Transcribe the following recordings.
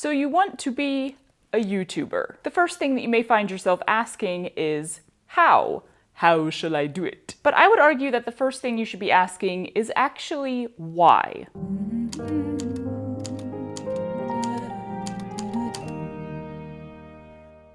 So you want to be a YouTuber. The first thing that you may find yourself asking is, how? How shall I do it? But I would argue that the first thing you should be asking is actually why.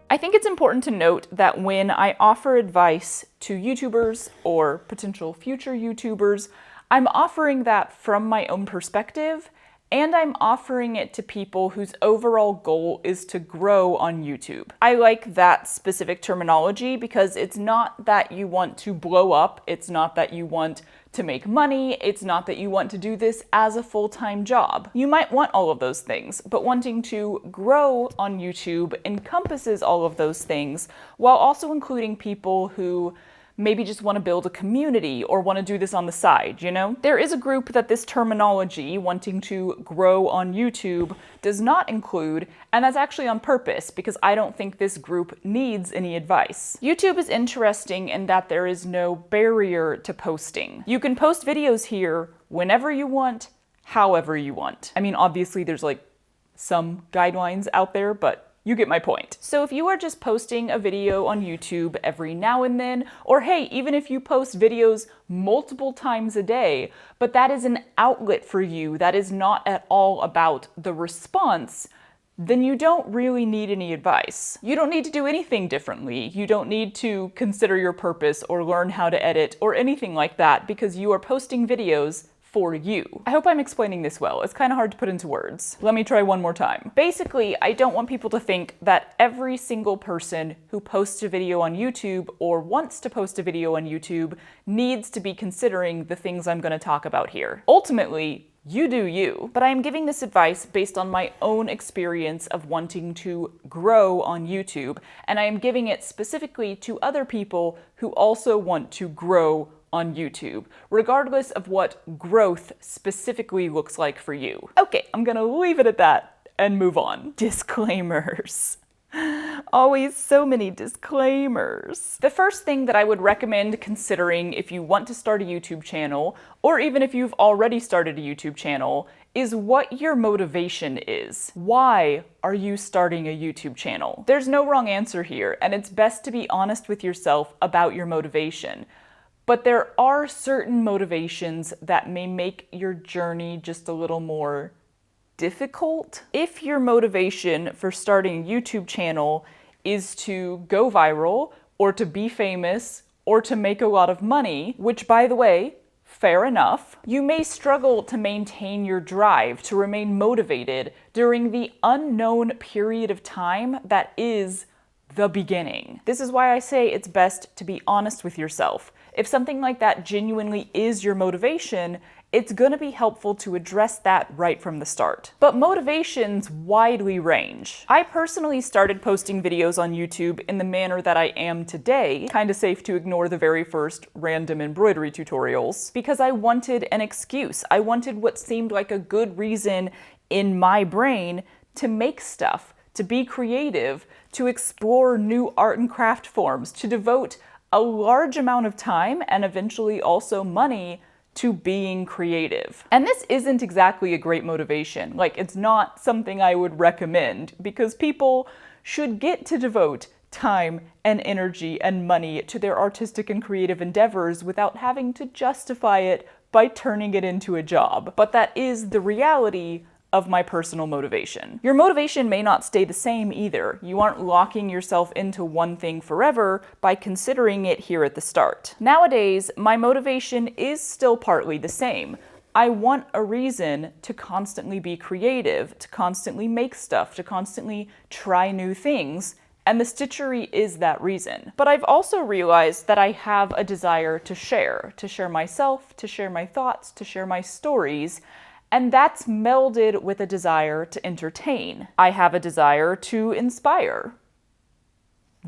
I think it's important to note that when I offer advice to YouTubers or potential future YouTubers, I'm offering that from my own perspective, and I'm offering it to people whose overall goal is to grow on YouTube. I like that specific terminology because it's not that you want to blow up, it's not that you want to make money, it's not that you want to do this as a full-time job. You might want all of those things, but wanting to grow on YouTube encompasses all of those things while also including people who maybe just want to build a community or want to do this on the side, you know? There is a group that this terminology, wanting to grow on YouTube, does not include, and that's actually on purpose because I don't think this group needs any advice. YouTube is interesting in that there is no barrier to posting. You can post videos here whenever you want, however you want. I mean, obviously there's like some guidelines out there, but you get my point. So if you are just posting a video on YouTube every now and then, or hey, even if you post videos multiple times a day, but that is an outlet for you, that is not at all about the response, then you don't really need any advice. You don't need to do anything differently. You don't need to consider your purpose or learn how to edit or anything like that because you are posting videos for you. I hope I'm explaining this well. It's kind of hard to put into words. Let me try one more time. Basically, I don't want people to think that every single person who posts a video on YouTube or wants to post a video on YouTube needs to be considering the things I'm going to talk about here. Ultimately, you do you. But I am giving this advice based on my own experience of wanting to grow on YouTube, and I am giving it specifically to other people who also want to grow on YouTube, regardless of what growth specifically looks like for you. Okay, I'm gonna leave it at that and move on. Disclaimers. Always so many disclaimers. The first thing that I would recommend considering if you want to start a YouTube channel, or even if you've already started a YouTube channel, is what your motivation is. Why are you starting a YouTube channel? There's no wrong answer here, and it's best to be honest with yourself about your motivation. But there are certain motivations that may make your journey just a little more difficult. If your motivation for starting a YouTube channel is to go viral, or to be famous, or to make a lot of money, which by the way, fair enough, you may struggle to maintain your drive, to remain motivated during the unknown period of time that is the beginning. This is why I say it's best to be honest with yourself. If something like that genuinely is your motivation, it's going to be helpful to address that right from the start. But motivations widely range. I personally started posting videos on YouTube in the manner that I am today, kinda safe to ignore the very first random embroidery tutorials, because I wanted an excuse. I wanted what seemed like a good reason in my brain to make stuff, to be creative, to explore new art and craft forms, to devote a large amount of time and eventually also money to being creative. And this isn't exactly a great motivation. Like, it's not something I would recommend because people should get to devote time and energy and money to their artistic and creative endeavors without having to justify it by turning it into a job. But that is the reality of my personal motivation. Your motivation may not stay the same either. You aren't locking yourself into one thing forever by considering it here at the start. Nowadays, my motivation is still partly the same. I want a reason to constantly be creative, to constantly make stuff, to constantly try new things, and the Stitchery is that reason. But I've also realized that I have a desire to share myself, to share my thoughts, to share my stories, and that's melded with a desire to entertain. I have a desire to inspire.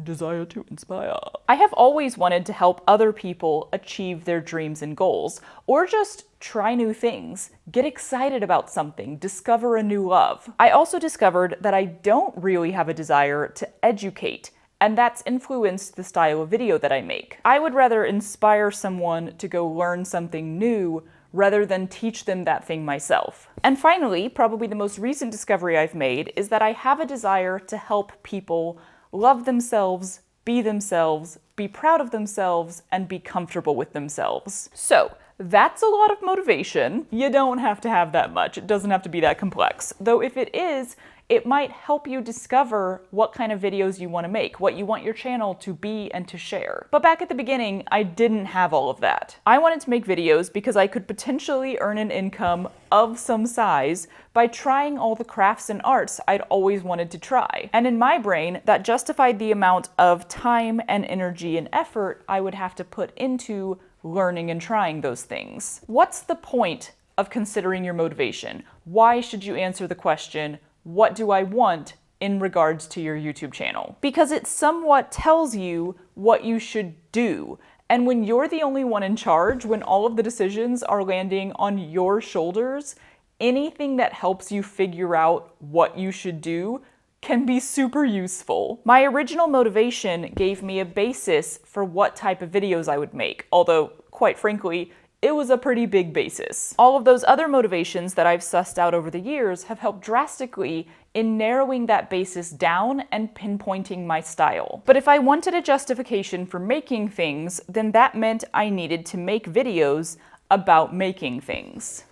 Desire to inspire. I have always wanted to help other people achieve their dreams and goals, or just try new things, get excited about something, discover a new love. I also discovered that I don't really have a desire to educate, and that's influenced the style of video that I make. I would rather inspire someone to go learn something new rather than teach them that thing myself. And finally, probably the most recent discovery I've made is that I have a desire to help people love themselves, be proud of themselves, and be comfortable with themselves. So, that's a lot of motivation. You don't have to have that much. It doesn't have to be that complex. Though if it is, it might help you discover what kind of videos you want to make, what you want your channel to be and to share. But back at the beginning, I didn't have all of that. I wanted to make videos because I could potentially earn an income of some size by trying all the crafts and arts I'd always wanted to try. And in my brain, that justified the amount of time and energy and effort I would have to put into learning and trying those things. What's the point of considering your motivation? Why should you answer the question, what do I want in regards to your YouTube channel? Because it somewhat tells you what you should do. And when you're the only one in charge, when all of the decisions are landing on your shoulders, anything that helps you figure out what you should do can be super useful. My original motivation gave me a basis for what type of videos I would make, although, quite frankly, it was a pretty big basis. All of those other motivations that I've sussed out over the years have helped drastically in narrowing that basis down and pinpointing my style. But if I wanted a justification for making things, then that meant I needed to make videos about making things.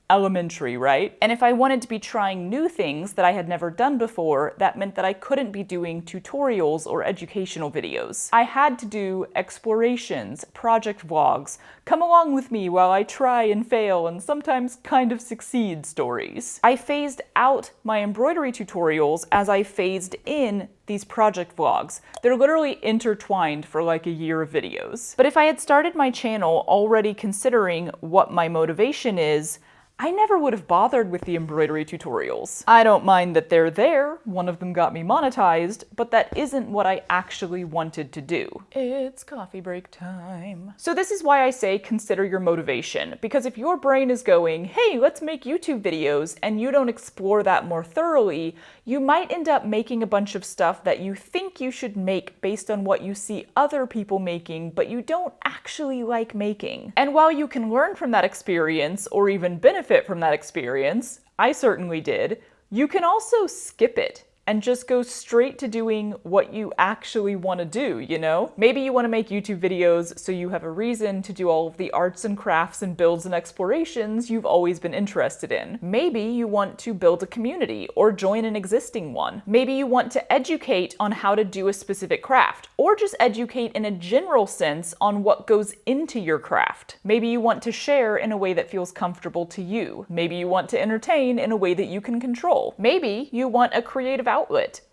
Elementary, right? And if I wanted to be trying new things that I had never done before, that meant that I couldn't be doing tutorials or educational videos. I had to do explorations, project vlogs, come along with me while I try and fail and sometimes kind of succeed stories. I phased out my embroidery tutorials as I phased in these project vlogs. They're literally intertwined for like a year of videos. But if I had started my channel already considering what my motivation is, I never would have bothered with the embroidery tutorials. I don't mind that they're there, one of them got me monetized, but that isn't what I actually wanted to do. It's coffee break time. So this is why I say consider your motivation, because if your brain is going, hey, let's make YouTube videos, and you don't explore that more thoroughly, you might end up making a bunch of stuff that you think you should make based on what you see other people making, but you don't actually like making. And while you can learn from that experience, or even benefit from that experience, I certainly did, you can also skip it and just go straight to doing what you actually want to do, you know? Maybe you want to make YouTube videos so you have a reason to do all of the arts and crafts and builds and explorations you've always been interested in. Maybe you want to build a community or join an existing one. Maybe you want to educate on how to do a specific craft, or just educate in a general sense on what goes into your craft. Maybe you want to share in a way that feels comfortable to you. Maybe you want to entertain in a way that you can control. Maybe you want a creative outlet.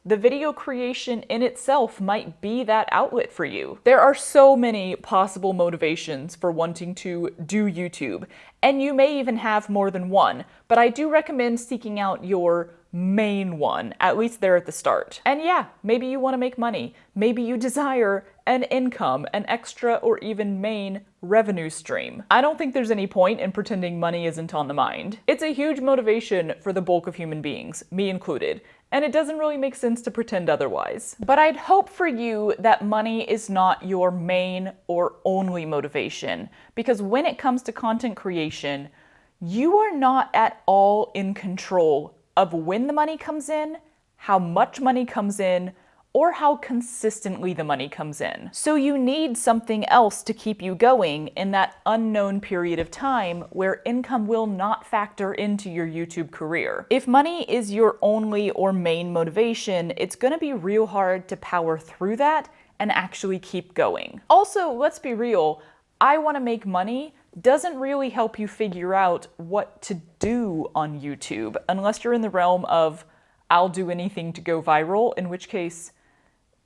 The video creation in itself might be that outlet for you. There are so many possible motivations for wanting to do YouTube, and you may even have more than one, but I do recommend seeking out your main one, at least there at the start. And yeah, maybe you want to make money. Maybe you desire an income, an extra or even main revenue stream. I don't think there's any point in pretending money isn't on the mind. It's a huge motivation for the bulk of human beings, me included, and it doesn't really make sense to pretend otherwise. But I'd hope for you that money is not your main or only motivation, because when it comes to content creation, you are not at all in control of when the money comes in, how much money comes in, or how consistently the money comes in. So you need something else to keep you going in that unknown period of time where income will not factor into your YouTube career. If money is your only or main motivation, it's gonna be real hard to power through that and actually keep going. Also, let's be real, I wanna make money doesn't really help you figure out what to do on YouTube, unless you're in the realm of, I'll do anything to go viral, in which case,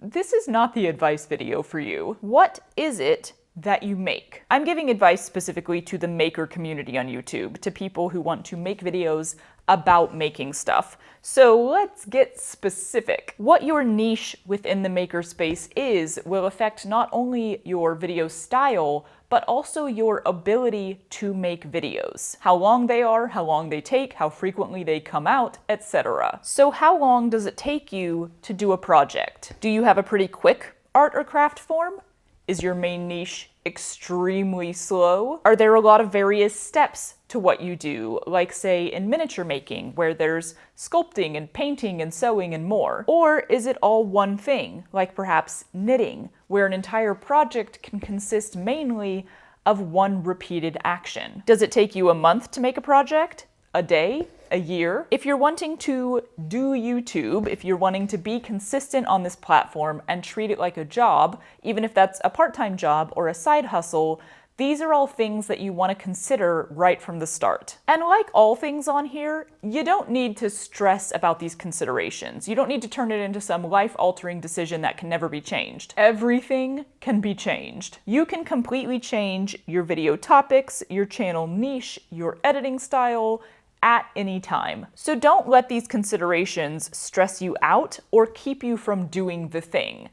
this is not the advice video for you. What is it that you make? I'm giving advice specifically to the maker community on YouTube, to people who want to make videos about making stuff. So let's get specific. What your niche within the maker space is will affect not only your video style, but also your ability to make videos. How long they are, how long they take, how frequently they come out, etc. So how long does it take you to do a project? Do you have a pretty quick art or craft form? Is your main niche extremely slow? Are there a lot of various steps to what you do, like say in miniature making, where there's sculpting and painting and sewing and more? Or is it all one thing, like perhaps knitting, where an entire project can consist mainly of one repeated action? Does it take you a month to make a project? A day? A year? If you're wanting to do YouTube, if you're wanting to be consistent on this platform and treat it like a job, even if that's a part-time job or a side hustle, these are all things that you want to consider right from the start. And like all things on here, you don't need to stress about these considerations. You don't need to turn it into some life-altering decision that can never be changed. Everything can be changed. You can completely change your video topics, your channel niche, your editing style, at any time. So don't let these considerations stress you out or keep you from doing the thing.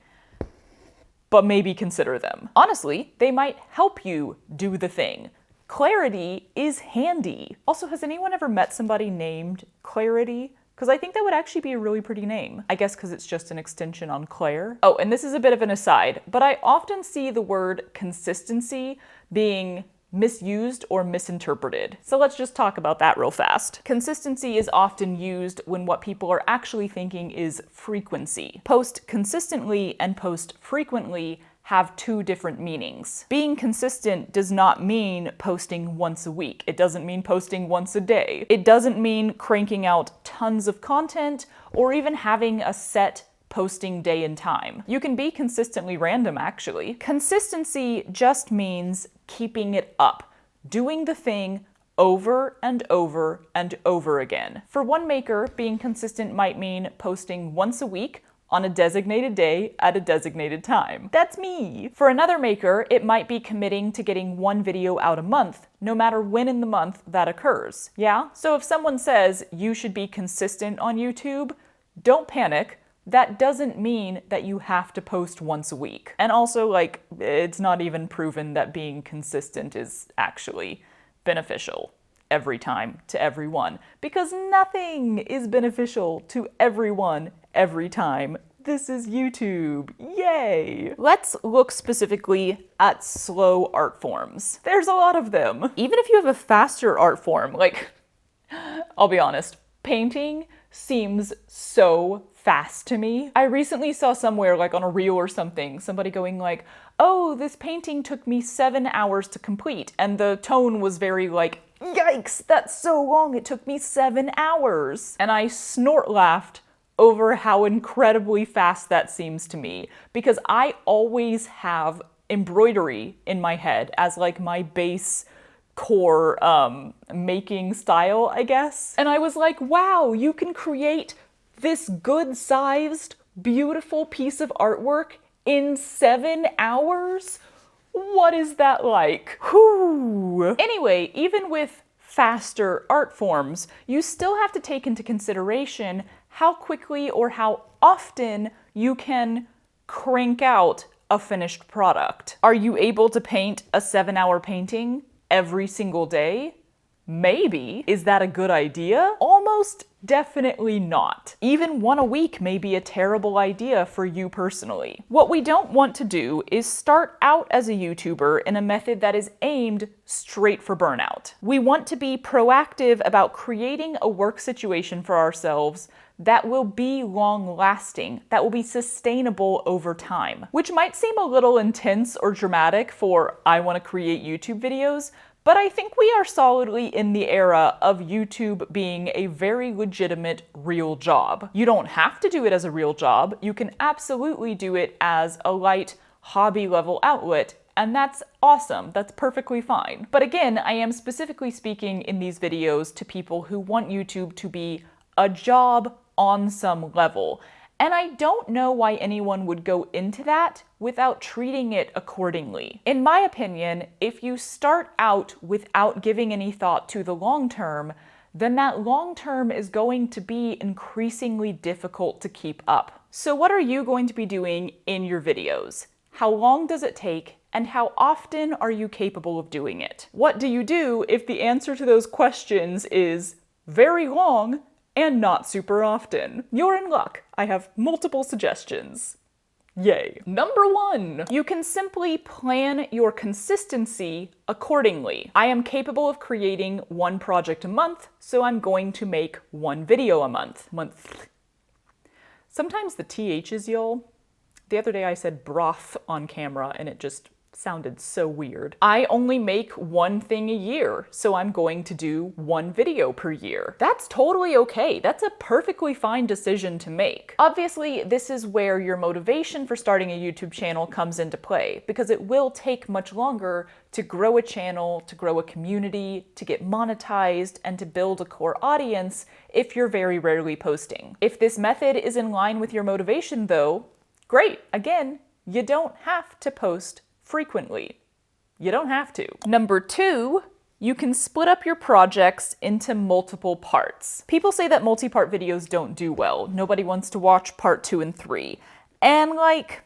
But maybe consider them. Honestly, they might help you do the thing. Clarity is handy. Also, has anyone ever met somebody named Clarity? Because I think that would actually be a really pretty name. I guess because it's just an extension on Claire. Oh, and this is a bit of an aside, but I often see the word consistency being misused or misinterpreted. So let's just talk about that real fast. Consistency is often used when what people are actually thinking is frequency. Post consistently and post frequently have two different meanings. Being consistent does not mean posting once a week. It doesn't mean posting once a day. It doesn't mean cranking out tons of content or even having a set posting day and time. You can be consistently random, actually. Consistency just means keeping it up, doing the thing over and over and over again. For one maker, being consistent might mean posting once a week on a designated day at a designated time. That's me! For another maker, it might be committing to getting one video out a month, no matter when in the month that occurs. Yeah? So if someone says you should be consistent on YouTube, don't panic. That doesn't mean that you have to post once a week. And also, like, it's not even proven that being consistent is actually beneficial every time to everyone, because nothing is beneficial to everyone every time. This is YouTube. Yay! Let's look specifically at slow art forms. There's a lot of them. Even if you have a faster art form, like, I'll be honest, painting seems so fast to me. I recently saw somewhere, like on a reel or something, somebody going like, oh, this painting took me 7 hours to complete. And the tone was very like, yikes, that's so long, it took me 7 hours. And I snort laughed over how incredibly fast that seems to me, because I always have embroidery in my head as like my base core making style, I guess. And I was like, wow, you can create this good-sized, beautiful piece of artwork in 7 hours? What is that like? Whew. Anyway, even with faster art forms, you still have to take into consideration how quickly or how often you can crank out a finished product. Are you able to paint a 7-hour painting every single day? Maybe. Is that a good idea? Almost definitely not. Even one a week may be a terrible idea for you personally. What we don't want to do is start out as a YouTuber in a method that is aimed straight for burnout. We want to be proactive about creating a work situation for ourselves that will be long-lasting, that will be sustainable over time. Which might seem a little intense or dramatic for I want to create YouTube videos, but I think we are solidly in the era of YouTube being a very legitimate, real job. You don't have to do it as a real job. You can absolutely do it as a light, hobby-level outlet, and that's awesome. That's perfectly fine. But again, I am specifically speaking in these videos to people who want YouTube to be a job on some level. And I don't know why anyone would go into that without treating it accordingly. In my opinion, if you start out without giving any thought to the long term, then that long term is going to be increasingly difficult to keep up. So what are you going to be doing in your videos? How long does it take? And how often are you capable of doing it? What do you do if the answer to those questions is very long and not super often? You're in luck. I have multiple suggestions. Yay. Number 1, you can simply plan your consistency accordingly. I am capable of creating 1 project a month, so I'm going to make 1 video a month. Sometimes the THs, y'all. The other day I said broth on camera and it just sounded so weird. I only make 1 thing a year, so I'm going to do 1 video per year. That's totally okay. That's a perfectly fine decision to make. Obviously, this is where your motivation for starting a YouTube channel comes into play, because it will take much longer to grow a channel, to grow a community, to get monetized, and to build a core audience if you're very rarely posting. If this method is in line with your motivation though, great. Again, you don't have to post frequently. You don't have to. Number 2, you can split up your projects into multiple parts. People say that multi-part videos don't do well. Nobody wants to watch part 2 and 3. And like,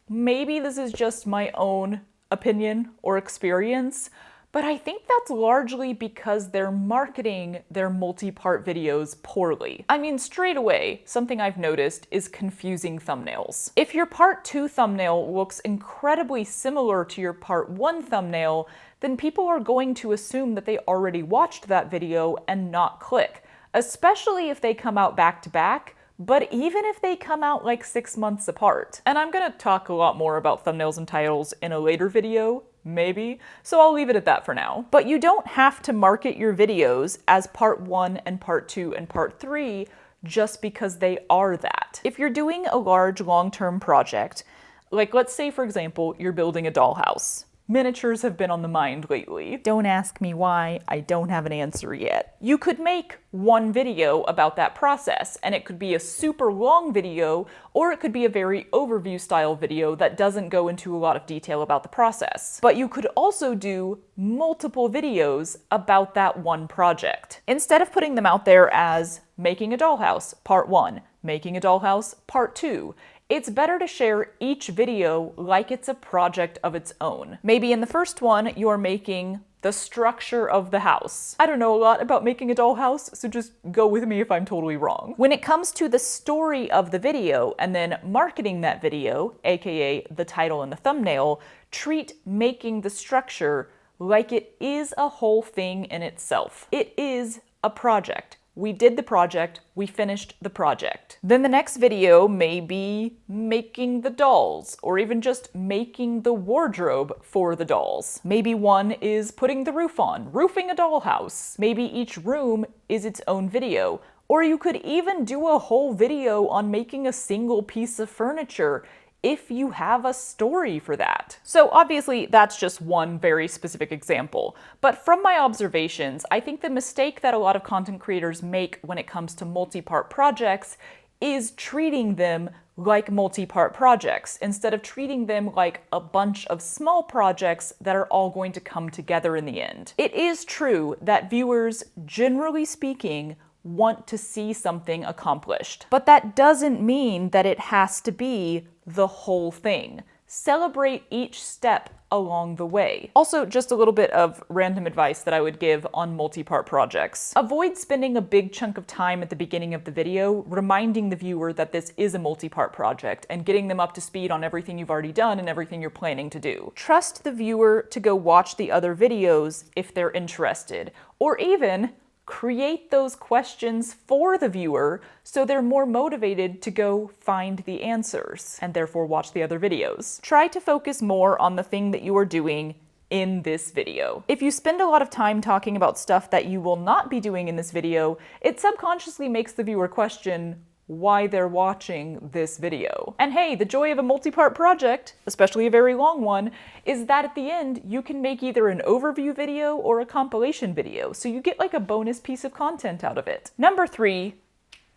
maybe this is just my own opinion or experience, but I think that's largely because they're marketing their multi-part videos poorly. I mean, straight away, something I've noticed is confusing thumbnails. If your part 2 thumbnail looks incredibly similar to your part 1 thumbnail, then people are going to assume that they already watched that video and not click, especially if they come out back to back, but even if they come out like 6 months apart. And I'm gonna talk a lot more about thumbnails and titles in a later video, maybe, so I'll leave it at that for now. But you don't have to market your videos as part 1 and part 2 and part 3 just because they are that. If you're doing a large long-term project, like let's say for example, you're building a dollhouse. Miniatures have been on the mind lately. Don't ask me why, I don't have an answer yet. You could make 1 video about that process, and it could be a super long video, or it could be a very overview style video that doesn't go into a lot of detail about the process. But you could also do multiple videos about that 1 project. Instead of putting them out there as making a dollhouse, part 1, making a dollhouse, part 2, it's better to share each video like it's a project of its own. Maybe in the first one, you're making the structure of the house. I don't know a lot about making a dollhouse, so just go with me if I'm totally wrong. When it comes to the story of the video and then marketing that video, aka the title and the thumbnail, treat making the structure like it is a whole thing in itself. It is a project. We did the project, we finished the project. Then the next video may be making the dolls, or even just making the wardrobe for the dolls. Maybe one is putting the roof on, roofing a dollhouse. Maybe each room is its own video. Or you could even do a whole video on making a single piece of furniture if you have a story for that. So obviously that's just one very specific example, but from my observations, I think the mistake that a lot of content creators make when it comes to multi-part projects is treating them like multi-part projects instead of treating them like a bunch of small projects that are all going to come together in the end. It is true that viewers, generally speaking, want to see something accomplished, but that doesn't mean that it has to be the whole thing. Celebrate each step along the way. Also, just a little bit of random advice that I would give on multi-part projects. Avoid spending a big chunk of time at the beginning of the video reminding the viewer that this is a multi-part project and getting them up to speed on everything you've already done and everything you're planning to do. Trust the viewer to go watch the other videos if they're interested, or even create those questions for the viewer so they're more motivated to go find the answers and therefore watch the other videos. Try to focus more on the thing that you are doing in this video. If you spend a lot of time talking about stuff that you will not be doing in this video, it subconsciously makes the viewer question why they're watching this video. And hey, the joy of a multi-part project, especially a very long one, is that at the end you can make either an overview video or a compilation video, so you get like a bonus piece of content out of it. Number 3,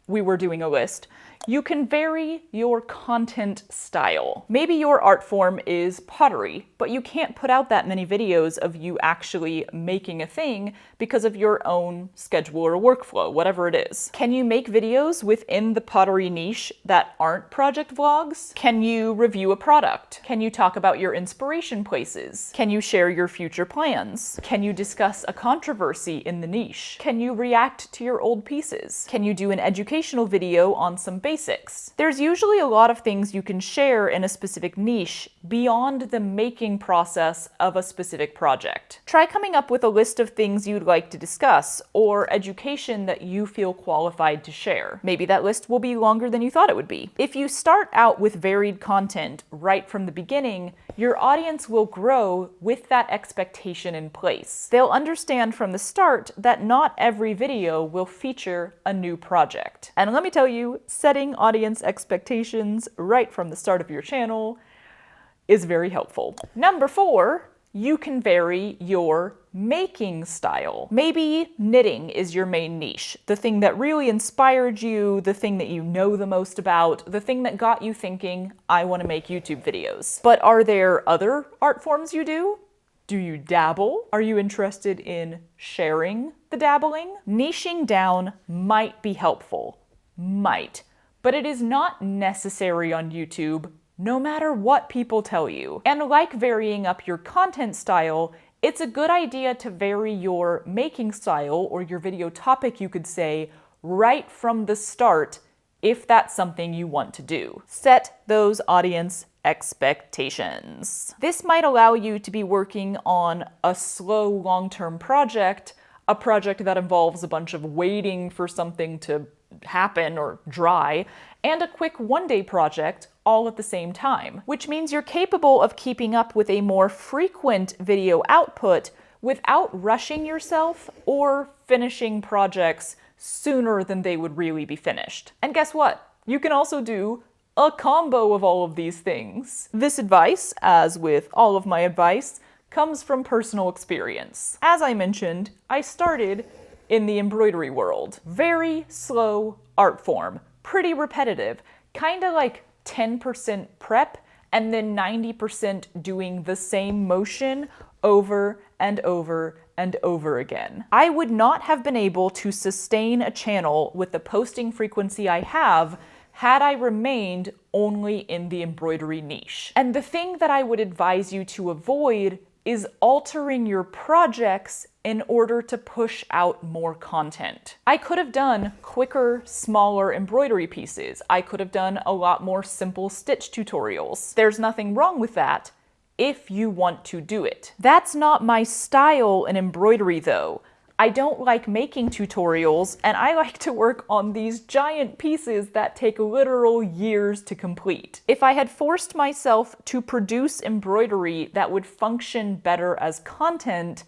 we were doing a list. You can vary your content style. Maybe your art form is pottery, but you can't put out that many videos of you actually making a thing because of your own schedule or workflow, whatever it is. Can you make videos within the pottery niche that aren't project vlogs? Can you review a product? Can you talk about your inspiration places? Can you share your future plans? Can you discuss a controversy in the niche? Can you react to your old pieces? Can you do an education educational video on some basics. There's usually a lot of things you can share in a specific niche beyond the making process of a specific project. Try coming up with a list of things you'd like to discuss or education that you feel qualified to share. Maybe that list will be longer than you thought it would be. If you start out with varied content right from the beginning, your audience will grow with that expectation in place. They'll understand from the start that not every video will feature a new project. And let me tell you, setting audience expectations right from the start of your channel is very helpful. Number 4, you can vary your making style. Maybe knitting is your main niche, the thing that really inspired you, the thing that you know the most about, the thing that got you thinking, I want to make YouTube videos. But are there other art forms you do? Do you dabble? Are you interested in sharing the dabbling? Niching down might be helpful. Might. But it is not necessary on YouTube, no matter what people tell you. And like varying up your content style, it's a good idea to vary your making style, or your video topic you could say, right from the start if that's something you want to do. Set those audience expectations. This might allow you to be working on a slow long-term project, a project that involves a bunch of waiting for something to happen or dry, and a quick one-day project all at the same time, which means you're capable of keeping up with a more frequent video output without rushing yourself or finishing projects sooner than they would really be finished. And guess what? You can also do a combo of all of these things. This advice, as with all of my advice, comes from personal experience. As I mentioned, I started in the embroidery world. Very slow art form, pretty repetitive, kind of like 10% prep and then 90% doing the same motion over and over and over again. I would not have been able to sustain a channel with the posting frequency I have had I remained only in the embroidery niche. And the thing that I would advise you to avoid is altering your projects in order to push out more content. I could have done quicker, smaller embroidery pieces. I could have done a lot more simple stitch tutorials. There's nothing wrong with that if you want to do it. That's not my style in embroidery though. I don't like making tutorials, and I like to work on these giant pieces that take literal years to complete. If I had forced myself to produce embroidery that would function better as content,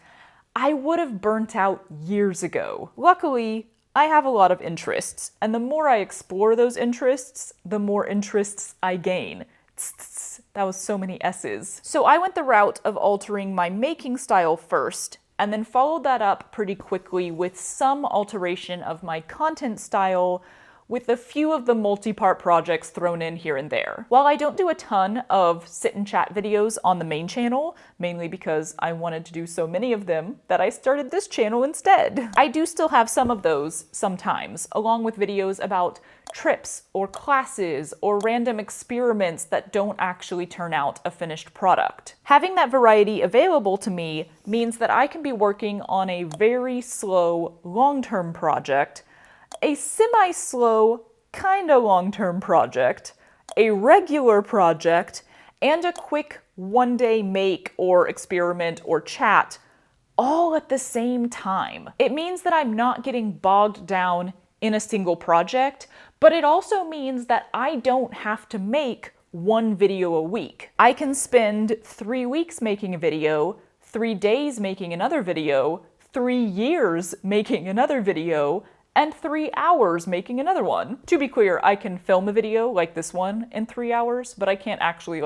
I would have burnt out years ago. Luckily, I have a lot of interests, and the more I explore those interests, the more interests I gain. That was so many S's. So I went the route of altering my making style first, and then followed that up pretty quickly with some alteration of my content style, with a few of the multi-part projects thrown in here and there. While I don't do a ton of sit and chat videos on the main channel, mainly because I wanted to do so many of them that I started this channel instead, I do still have some of those sometimes, along with videos about trips or classes or random experiments that don't actually turn out a finished product. Having that variety available to me means that I can be working on a very slow long-term project, a semi-slow, kinda long-term project, a regular project, and a quick one-day make or experiment or chat all at the same time. It means that I'm not getting bogged down in a single project, but it also means that I don't have to make one video a week. I can spend 3 weeks making a video, 3 days making another video, 3 years making another video, and 3 hours making another one. To be clear, I can film a video like this one in 3 hours, but I can't actually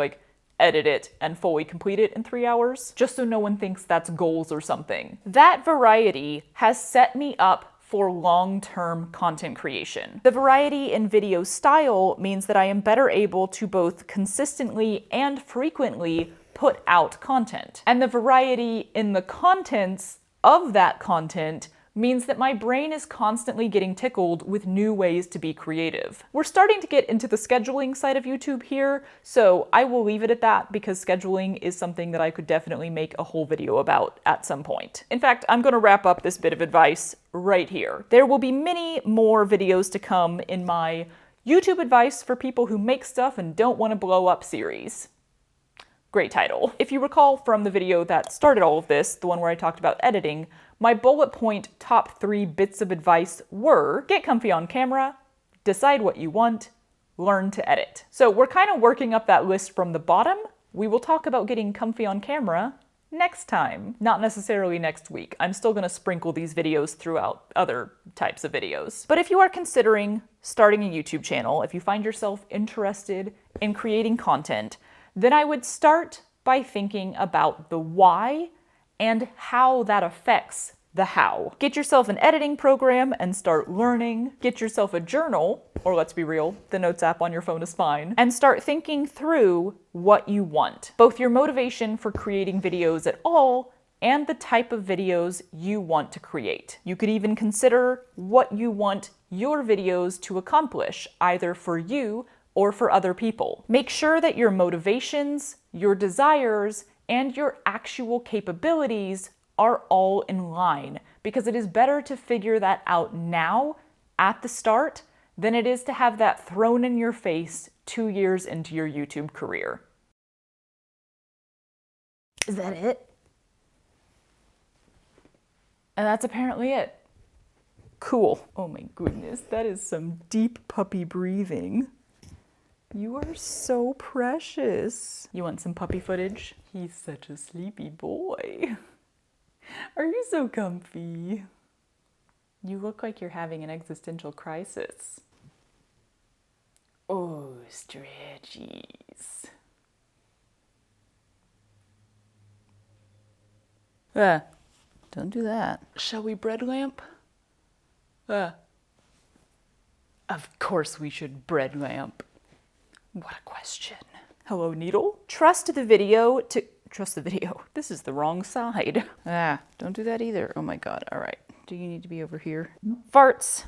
edit it and fully complete it in 3 hours, just so no one thinks that's goals or something. That variety has set me up for long-term content creation. The variety in video style means that I am better able to both consistently and frequently put out content. And the variety in the contents of that content means that my brain is constantly getting tickled with new ways to be creative. We're starting to get into the scheduling side of YouTube here, so I will leave it at that because scheduling is something that I could definitely make a whole video about at some point. In fact, I'm going to wrap up this bit of advice right here. There will be many more videos to come in my YouTube advice for people who make stuff and don't want to blow up series. Great title. If you recall from the video that started all of this, the one where I talked about editing, my bullet point top 3 bits of advice were: get comfy on camera, decide what you want, learn to edit. So we're kind of working up that list from the bottom. We will talk about getting comfy on camera next time, not necessarily next week. I'm still going to sprinkle these videos throughout other types of videos. But if you are considering starting a YouTube channel, if you find yourself interested in creating content, then I would start by thinking about the why and how that affects the how. Get yourself an editing program and start learning. Get yourself a journal, or let's be real, the notes app on your phone is fine, and start thinking through what you want. Both your motivation for creating videos at all and the type of videos you want to create. You could even consider what you want your videos to accomplish, either for you or for other people. Make sure that your motivations, your desires, and your actual capabilities are all in line, because it is better to figure that out now at the start than it is to have that thrown in your face 2 years into your YouTube career. Is that it? And that's apparently it. Cool. Oh my goodness, that is some deep puppy breathing. You are so precious. You want some puppy footage? He's such a sleepy boy. Are you so comfy? You look like you're having an existential crisis. Oh, stretchies. Don't do that. Shall we bread lamp? Of course we should bread lamp. What a question. Hello, needle. Trust the video. This is the wrong side. Don't do that either. Oh my God. All right. Do you need to be over here? Farts.